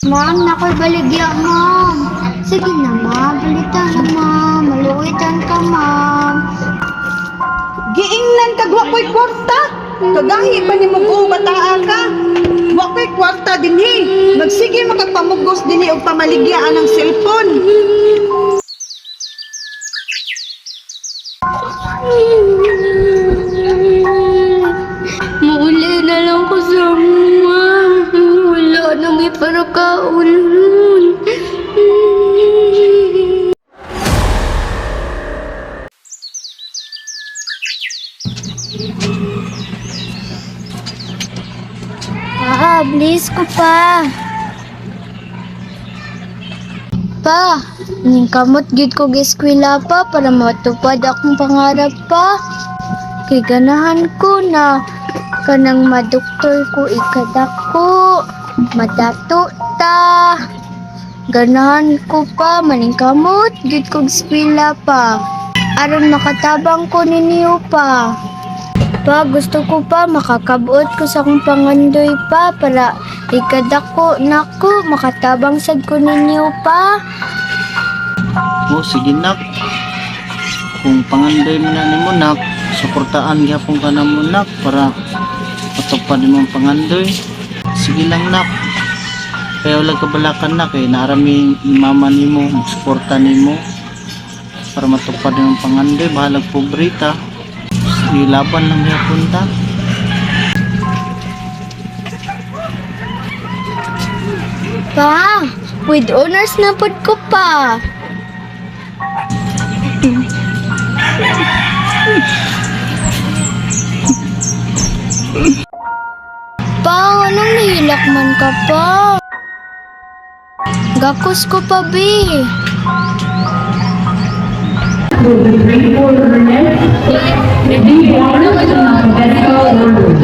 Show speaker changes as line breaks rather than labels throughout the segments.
Ma'am, nakoy baligya, ma'am. Sige na, ma'am. Balitan na, ma'am. Maluitan ka, ma'am.
Giingnan kag wa ko'y kwarta. Kagahi pa ni mo bataa ka. Wa ko'y kwarta dinhi. Magsige makagpamugos dinhi og pamaligyaan ng cellphone.
Mauli na lang ko sa mga. Wala nang iparakaon. Please ko pa. Pa, ning kamot gid ko eskwela pa para matupad akong pangarap pa. Kay ganahan ko na kanang madoktor ko ikadako, madato ta. Ganahan ko pa maning kamot gid ko eskwela pa. Aron makatabang ko ninyo pa. Pa, gusto ko pa makakabuot ko sa akong pangandoy pa para ikadako nako makatabang sad ko ninyo pa.
O sige nak, kung pangandoy mo na ni mo nak, suportaan gyapon ka na mo nak para matupad mo ang pangandoy. Sige lang nak, kaya wala kabalakan nak naarami mama ni mo, magsuporta ni mo para matupad mo ang pangandoy. Bahalag pobrita, ilaban lang gyapon ta.
Pa, with honors na pod ko pa. Pa, anong nahilak man ka pa? Gakos ko pa, be.
Will the grade 4 learners receive honors in alphabetical order.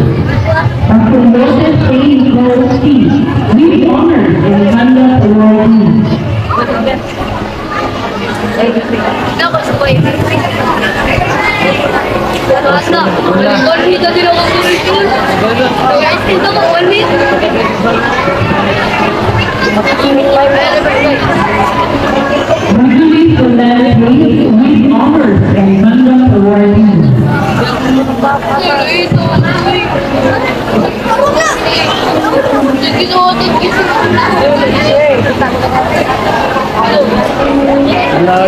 Dr. Moses A. Lowski, lead honors in conduct awardees.
Gakos ko eh. Basta, one hit na din ako curriculum. Guys, ito ko one hit.
Usually Soledad Hayes, lead honors in conduct awardees.
Hello.